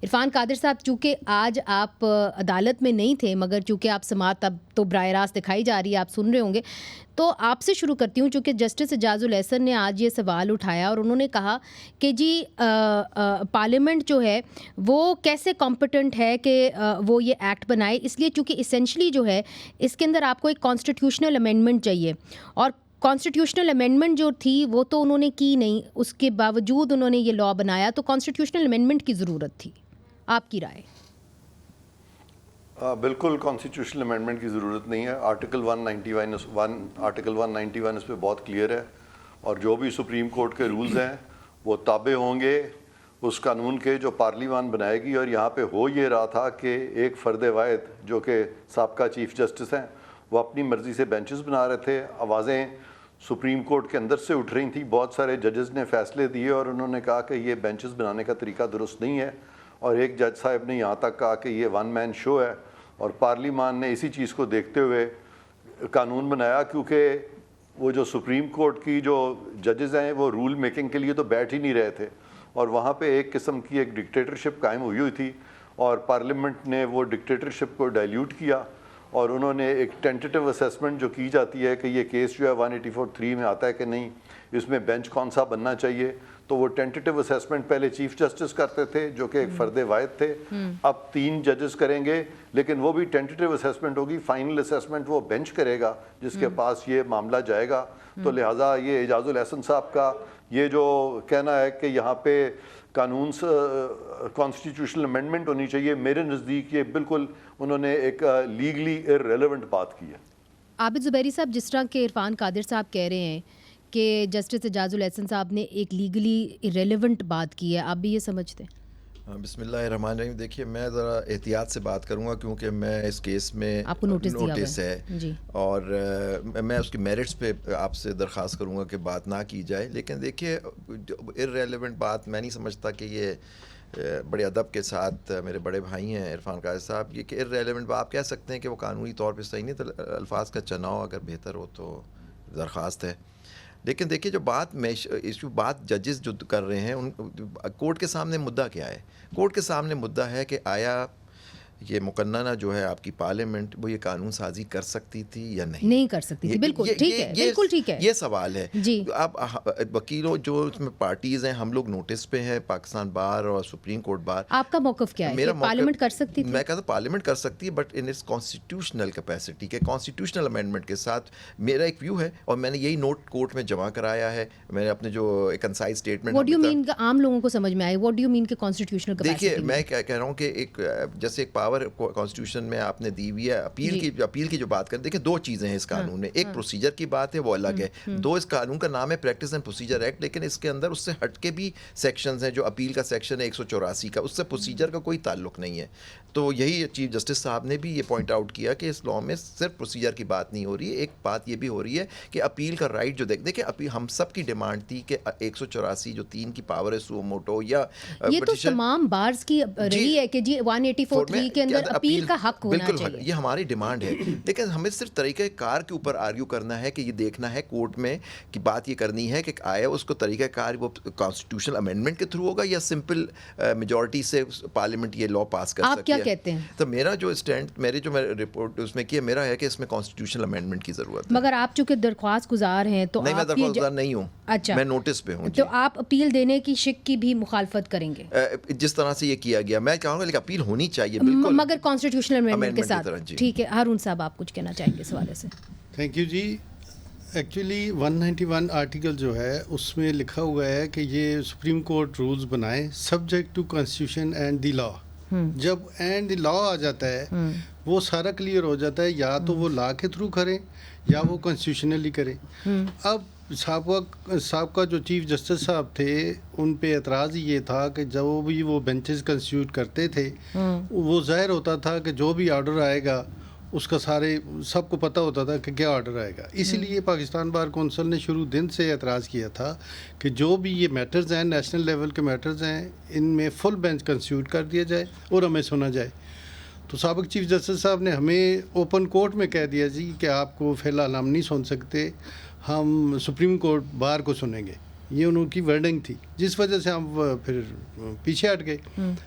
عرفان قادر صاحب، چونکہ آج آپ عدالت میں نہیں تھے، مگر چونکہ آپ سماعت اب تو براہ راست دکھائی جا رہی ہے، آپ سن رہے ہوں گے، تو آپ سے شروع کرتی ہوں، چونکہ جسٹس اعجاز الاحسن نے آج یہ سوال اٹھایا اور انہوں نے کہا کہ جی پارلیمنٹ جو ہے وہ کیسے کمپٹنٹ ہے کہ وہ یہ ایکٹ بنائے، اس لیے چونکہ اسینشلی جو ہے اس کے اندر آپ کو ایک کانسٹیٹیوشنل امینڈمنٹ چاہیے، اور کانسٹیٹیوشنل امینڈمنٹ جو تھی وہ تو انہوں نے کی نہیں، اس کے باوجود انہوں نے یہ لا بنایا، تو کانسٹیٹیوشنل امینڈمنٹ کی ضرورت تھی. آپ کی رائے؟ بالکل کانسٹیٹیوشنل امینڈمنٹ کی ضرورت نہیں ہے. آرٹیکل 191 اس پہ بہت کلیئر ہے، اور جو بھی سپریم کورٹ کے رولز ہیں وہ تابع ہوں گے اس قانون کے جو پارلیمان بنائے گی. اور یہاں پہ ہو یہ رہا تھا کہ ایک فرد واحد جو کہ سابقہ چیف جسٹس ہیں وہ اپنی مرضی سے بینچز بنا رہے تھے. آوازیں سپریم کورٹ کے اندر سے اٹھ رہی تھیں، بہت سارے ججز نے فیصلے دیے اور انہوں نے کہا کہ یہ بینچز بنانے کا طریقہ درست نہیں ہے، اور ایک جج صاحب نے یہاں تک کہا کہ یہ ون مین شو ہے، اور پارلیمان نے اسی چیز کو دیکھتے ہوئے قانون بنایا. کیونکہ وہ جو سپریم کورٹ کی جو ججز ہیں وہ رول میکنگ کے لیے تو بیٹھ ہی نہیں رہے تھے، اور وہاں پہ ایک قسم کی ایک ڈکٹیٹرشپ قائم ہوئی تھی، اور پارلیمنٹ نے وہ ڈکٹیٹرشپ کو ڈائلیوٹ کیا، اور انہوں نے ایک ٹینٹیٹیو اسیسمنٹ جو کی جاتی ہے کہ یہ کیس جو ہے 184(3) میں آتا ہے کہ نہیں، اس میں بینچ کون سا بننا چاہیے، تو وہ ٹینٹیٹیو اسیسمنٹ پہلے چیف جسٹس کرتے تھے جو کہ ایک فرد واحد تھے، اب 3 ججز کریں گے، لیکن وہ بھی ٹینٹیٹیو اسیسمنٹ ہوگی، فائنل اسیسمنٹ وہ بینچ کرے گا جس کے پاس یہ معاملہ جائے گا. تو لہٰذا یہ اعجاز الاحسن صاحب کا یہ جو کہنا ہے کہ یہاں پہ قانون کانسٹیٹیوشنل امینڈمنٹ ہونی چاہیے، میرے نزدیک یہ بالکل انہوں نے ایک لیگلی ارریلیونٹ بات کی ہے. عابد زبیری صاحب، جس طرح کہ عرفان قادر صاحب کہہ رہے ہیں کہ جسٹس اعجاز الاحسن صاحب نے ایک لیگلی ارریلیونٹ بات کی ہے، آپ بھی یہ سمجھتے ہیں؟ بسم اللہ الرحمن الرحیم. دیکھیے میں ذرا احتیاط سے بات کروں گا کیونکہ میں اس کیس میں آپ کو نوٹس ہے جی، اور میں اس کی میرٹس پہ آپ سے درخواست کروں گا کہ بات نہ کی جائے. لیکن دیکھیے ارریلیونٹ بات میں نہیں سمجھتا کہ یہ بڑے ادب کے ساتھ میرے بڑے بھائی ہیں عرفان قادر صاحب، یہ کہ ارریلیونٹ بات آپ کہہ سکتے ہیں کہ وہ قانونی طور پہ صحیح نہیں، تو الفاظ کا چناؤ اگر بہتر ہو تو درخواست ہے. لیکن دیکھیے جو بات ججز جو کر رہے ہیں، ان کورٹ کے سامنے مدعا کیا ہے؟ کورٹ کے سامنے مدعا ہے کہ آیا یہ مقننہ جو ہے آپ کی پارلیمنٹ وہ یہ قانون سازی کر سکتی تھی یا نہیں کر سکتی تھی. بالکل ٹھیک ہے، بالکل ٹھیک ہے، یہ سوال ہے جی. اب وکیلوں جو اس میں پارٹیز ہیں، ہم لوگ نوٹس پہ ہیں، پاکستان بار اور سپریم کورٹ بار. آپ کا موقف کیا ہے کہ پارلیمنٹ کر سکتی تھی؟ میں کہتا ہوں پارلیمنٹ کر سکتی ہے، but in its constitutional capacity کے کانسٹیٹیوشنل امینڈمنٹ کے ساتھ. میرا ایک ویو ہے اور میں نے یہی نوٹ کورٹ میں جمع کرایا ہے. میں نے اپنے جو ایک concise statement. What do you mean عام لوگوں کو سمجھ میں آئے؟ واٹ ڈو یو مین کہ کانسٹیٹیوشنل کیپیسٹی؟ دیکھیے میں کیا کہہ رہا ہوں کہ ایک جیسے ایک پاور کانسٹیٹیوشن میں آپ نے دی ہوئی ہے، اپیل کی جو بات کریں. دیکھیں 2 چیزیں ہیں اس قانون میں، ایک پروسیجر کی بات ہے وہ الگ ہے. 2 اس قانون کا نام ہے پریکٹس اینڈ پروسیجر ایکٹ، لیکن اس کے اندر اس سے ہٹ کے بھی سیکشنز ہیں. جو اپیل کا سیکشن ہے 184 کا، اس سے پروسیجر کا کوئی تعلق نہیں ہے. تو یہی چیف جسٹس صاحب نے بھی یہ پوائنٹ آؤٹ کیا کہ اس لا میں صرف پروسیجر کی بات نہیں ہو رہی ہے، ایک بات یہ بھی ہو رہی ہے کہ اپیل کا رائٹ جو دیکھیں ہم سب کی ڈیمانڈ تھی کہ 184 جو 3 کی پاور ہے سو موٹو یا یہ تو تمام بارز کی رہی ہے کہ جی 184(3) کے اندر اپیل کا حق ہونا چاہیے. یہ ہماری ڈیمانڈ ہے، لیکن ہمیں صرف طریقہ کار کے اوپر آرگیو کرنا ہے کہ یہ دیکھنا ہے کورٹ میں کہ بات یہ کرنی ہے کہ آیا اس کو طریقہ کار وہ کانسٹیٹیوشنل امینڈمنٹ کے تھرو ہوگا یا سمپل میجورٹی سے پارلیمنٹ یہ لا پاس کر سکتی ہے. آپ کیا کہتے ہیں؟ تو میرا جو اسٹینڈ میں رپورٹ اس میں کیا میرا ہے کہ اس میں کانسٹیٹیوشنل امینڈمنٹ کی ضرورت ہے. مگر آپ چونکہ درخواست گزار ہیں تو نہیں، میں درخواست گزار نہیں ہوں. اچھا، میں نوٹس پہ ہوں. تو آپ اپیل دینے کی شک کی بھی مخالفت کریں گے جس طرح سے یہ کیا گیا؟ میں چاہوں گا لیکن اپیل ہونی چاہیے بالکل، مگر کانسٹیٹیوشنل امینڈمنٹ کے ساتھ. جی ٹھیک ہے، ہارون صاحب آپ کچھ کہنا چاہیں گے اس حوالے سے؟ تھینک یو جی. ایکچولی 191 آرٹیکل جو ہے اس میں لکھا ہوا ہے کہ یہ سپریم کورٹ رولز بنائیں subject to constitution and the law. جب اینڈ دی لا آ جاتا ہے وہ سارا کلیئر ہو جاتا ہے، یا تو وہ لا کے تھرو کریں یا وہ کانسٹیٹیوشنلی کریں. اب سابقہ جو چیف جسٹس صاحب تھے ان پہ اعتراض یہ تھا کہ جو بھی وہ بینچز کنسٹیٹیوٹ کرتے تھے وہ ظاہر ہوتا تھا کہ جو بھی آرڈر آئے گا اس کا سب کو پتہ ہوتا تھا کہ کیا آرڈر آئے گا. اسی لیے پاکستان بار کونسل نے شروع دن سے اعتراض کیا تھا کہ جو بھی یہ میٹرز ہیں نیشنل لیول کے میٹرز ہیں ان میں فل بینچ کنسٹیٹیوٹ کر دیا جائے اور ہمیں سنا جائے. تو سابق چیف جسٹس صاحب نے ہمیں اوپن کورٹ میں کہہ دیا جی کہ آپ کو فی الحال ہم نہیں سن سکتے، ہم سپریم کورٹ بار کو سنیں گے. یہ ان کی ورڈنگ تھی، جس وجہ سے ہم پھر پیچھے ہٹ گئے.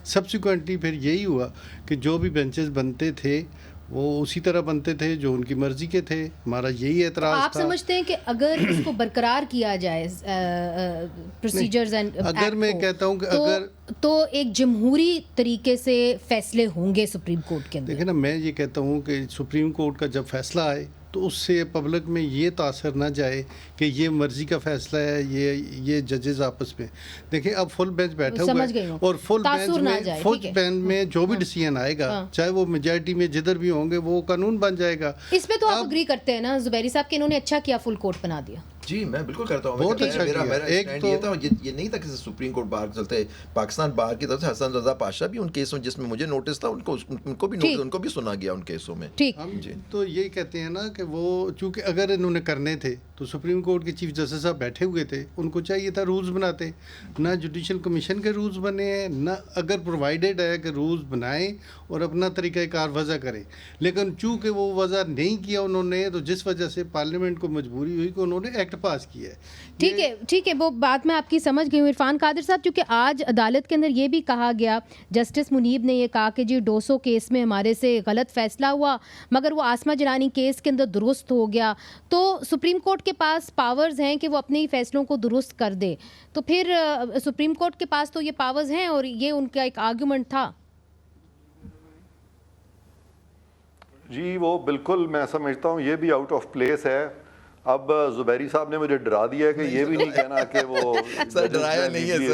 سبسیکوینٹلی پھر یہی ہوا کہ جو بھی بینچز بنتے تھے وہ اسی طرح بنتے تھے جو ان کی مرضی کے تھے. ہمارا یہی اعتراض تھا. آپ سمجھتے ہیں کہ اگر اس کو برقرار کیا جائے پروسیجرز اینڈ اگر میں کہتا ہوں کہ اگر تو ایک جمہوری طریقے سے فیصلے ہوں گے سپریم کورٹ کے اندر. دیکھیں نا، میں یہ کہتا ہوں کہ سپریم کورٹ کا جب فیصلہ آئے تو اس سے پبلک میں یہ تاثر نہ جائے کہ یہ مرضی کا فیصلہ ہے، یہ ججز آپس میں. دیکھیں اب فل بینچ بیٹھا ہوا ہے اور فل بینچ میں جو بھی ڈیسیژن آئے گا، چاہے وہ میجارٹی میں جدھر بھی ہوں گے، وہ قانون بن جائے گا. اس پہ تو آپ اگری کرتے ہیں نا زبیری صاحب کہ انہوں نے اچھا کیا فل کورٹ بنا دیا؟ جی میں بالکل کرتا ہوں. بہت اچھا کیا. ایک تو یہ نہیں تھا کہ سپریم کورٹ بار چلتے، پاکستان بار کی طرف سے حسن رضا پاشا بھی ان کیسوں جس میں مجھے نوٹس تھا ان کو بھی سنا گیا ان کیسوں میں. ہم تو یہی کہتے ہیں نا کہ وہ چونکہ اگر انہوں نے کرنے تھے تو سپریم کورٹ کے چیف جسٹس صاحب بیٹھے ہوئے تھے، ان کو چاہیے تھا رولز بناتے. نہ جوڈیشل کمیشن کے رولز بنے ہیں، نہ اگر پرووائڈیڈ ہے کہ رولز بنائیں اور اپنا طریقہ کار وضع کریں، لیکن چونکہ وہ وضع نہیں کیا انہوں نے، تو جس وجہ سے پارلیمنٹ کو مجبوری ہوئی کہ انہوں نے ایکٹ پاس کیا ہے. ٹھیک ہے، وہ بات میں آپ کی سمجھ گئی ہوں عرفان قادر صاحب. چونکہ آج عدالت کے اندر یہ بھی کہا گیا، جسٹس منیب نے یہ کہا کہ جی ڈوسو کیس میں ہمارے سے غلط فیصلہ ہوا مگر وہ آسما جیلانی کیس کے اندر درست ہو گیا، تو سپریم کورٹ کے پاس پاورز ہیں کہ وہ اپنے ہی فیصلوں کو درست کر دے. تو پھر سپریم کورٹ کے پاس تو یہ پاورز ہیں اور یہ ان کا ایک آرگومنٹ تھا. جی وہ بالکل میں سمجھتا ہوں یہ بھی آؤٹ آف پلیس ہے. اب زبیری صاحب نے مجھے ڈرا دیا ہے کہ یہ بھی نہیں کہنا کہ وہ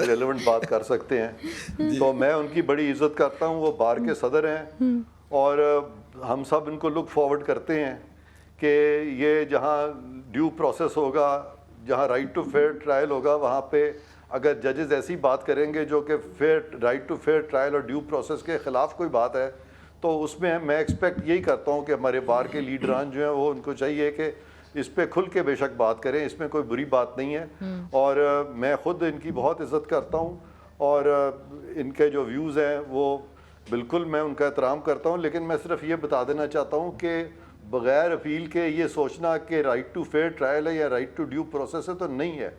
ریلیونٹ بات کر سکتے ہیں. تو میں ان کی بڑی عزت کرتا ہوں، وہ بار کے صدر ہیں اور ہم سب ان کو لک فارورڈ کرتے ہیں کہ یہ جہاں ڈیو پروسیس ہوگا، جہاں رائٹ ٹو فیئر ٹرائل ہوگا، وہاں پہ اگر ججز ایسی بات کریں گے جو کہ رائٹ ٹو فیئر ٹرائل اور ڈیو پروسیس کے خلاف کوئی بات ہے، تو اس میں میں ایکسپیکٹ یہی کرتا ہوں کہ ہمارے بار کے لیڈران جو ہیں وہ ان کو چاہیے کہ اس پہ کھل کے بے شک بات کریں. اس میں کوئی بری بات نہیں ہے اور میں خود ان کی بہت عزت کرتا ہوں اور ان کے جو ویوز ہیں وہ بالکل میں ان کا احترام کرتا ہوں. لیکن میں صرف یہ بتا دینا چاہتا ہوں کہ بغیر اپیل کے یہ سوچنا کہ رائٹ ٹو فیئر ٹرائل ہے یا رائٹ ٹو ڈیو پروسیس ہے تو نہیں ہے،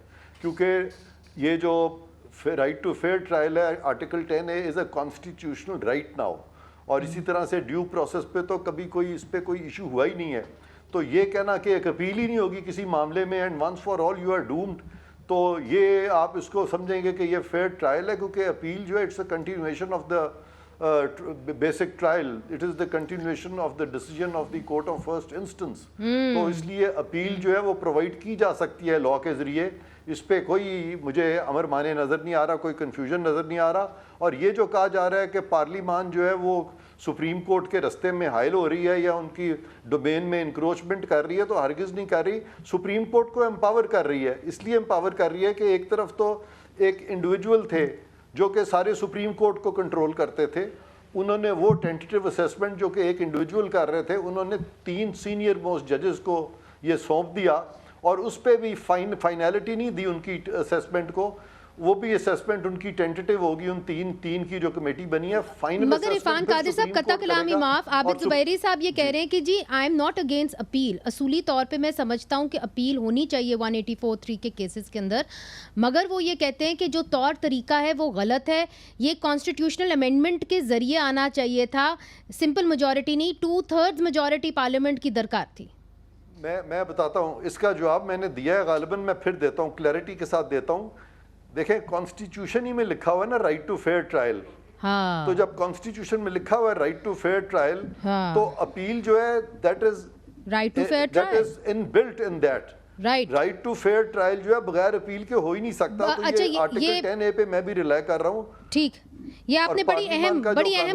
کیونکہ یہ جو رائٹ ٹو فیئر ٹرائل ہے آرٹیکل 10A از اے کانسٹیٹیوشنل رائٹ ناؤ، اور اسی طرح سے ڈیو پروسیس پہ تو کبھی کوئی اس پہ کوئی ایشو ہوا ہی نہیں ہے. تو یہ کہنا کہ ایک اپیل ہی نہیں ہوگی کسی معاملے میں and once for all you are doomed, تو یہ آپ اس کو سمجھیں گے کہ یہ فیئر ٹرائل ہے، کیونکہ اپیل جو ہے it's a continuation of the basic trial, it is the continuation of the decision of the court of first instance. تو اس لیے اپیل جو ہے وہ پرووائڈ کی جا سکتی ہے لا کے ذریعے. اس پہ کوئی مجھے امر مانے نظر نہیں آ رہا، کوئی کنفیوژن نظر نہیں آ رہا. اور یہ جو کہا جا رہا ہے کہ پارلیمان جو ہے وہ سپریم کورٹ کے رستے میں حائل ہو رہی ہے یا ان کی ڈومین میں انکروچمنٹ کر رہی ہے، تو ہرگز نہیں کر رہی. سپریم کورٹ کو امپاور کر رہی ہے، اس لیے امپاور کر رہی ہے کہ ایک طرف تو ایک انڈیویجول تھے جو کہ سارے سپریم کورٹ کو کنٹرول کرتے تھے، انہوں نے وہ ٹینٹیٹیو اسیسمنٹ جو کہ ایک انڈیویجول کر رہے تھے، انہوں نے 3 سینئر موسٹ ججز کو یہ سونپ دیا اور اس پہ بھی فائنلٹی نہیں دی ان کی اسیسمنٹ کو. وہ بھی اسیسمنٹ ان کی ٹینٹیٹیو ہوگی، ان تین کی جو کمیٹی بنی ہے فائنل. مگر عرفان قادر صاحب قطع کلامی معاف، عابد زبیری صاحب یہ کہہ رہے ہیں کہ جی I am not against appeal. اصولی طور پہ میں سمجھتا ہوں کہ اپیل ہونی چاہیے 184(3) کے کیسز کے اندر، مگر وہ یہ کہتے ہیں کہ جو طور طریقہ ہے وہ غلط ہے. یہ کانسٹیٹیوشنل امینڈمنٹ کے ذریعے آنا چاہیے تھا، سمپل میجورٹی نہیں، 2/3 میجورٹی پارلیمنٹ کی درکار تھی. میں بتاتا ہوں اس کا جواب میں نے دیا ہے، غالباً میں پھر دیتا ہوں، کلیئرٹی کے ساتھ دیتا ہوں. دیکھیں کانسٹیٹیوشن ہی میں لکھا ہوا ہے نا رائٹ ٹو فیئر ٹرائل. تو جب کانسٹیٹیوشن میں لکھا ہوا ہے رائٹ ٹو فیئر ٹرائل، تو اپیل جو ہے that is right to fair trial, that is in built in that. Right to fair trial جو ہے بغیر اپیل کے ہو ہی نہیں سکتا. تو یہ آرٹیکل 10A پہ میں بھی ریلائی کر رہا ہوں. ٹھیک، یہ آپ نے بڑی اہم بات کر دی ہے.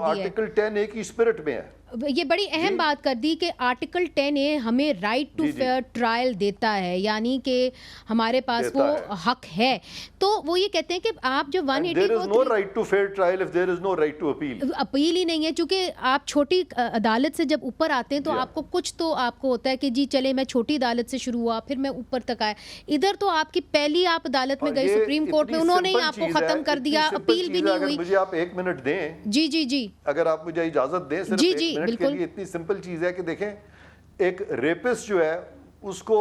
آرٹیکل 10A کی اسپرٹ میں ہے. یہ بڑی اہم بات کر دی کہ آرٹیکل 10A ہمیں رائٹ ٹو فیئر ٹرائل دیتا ہے، یعنی کہ ہمارے پاس وہ حق ہے. تو وہ یہ کہتے ہیں کہ آپ جو 184 اپیل ہی نہیں ہے، چونکہ آپ چھوٹی عدالت سے جب اوپر آتے ہیں تو آپ کو کچھ تو آپ کو ہوتا ہے کہ جی چلے میں چھوٹی عدالت سے شروع ہوا پھر میں اوپر تک آیا. ادھر تو آپ کی پہلی آپ عدالت میں گئی سپریم کورٹ میں، انہوں نے ہی آپ کو ختم کر دیا، اپیل بھی نہیں ہوئی. مجھے آپ 1 منٹ دیں. جی اگر آپ مجھے اجازت دیں صرف 1 منٹ کے لیے. اتنی سمپل چیز ہے کہ دیکھیں ایک ریپسٹ جو ہے اس کو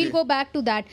we'll go back to that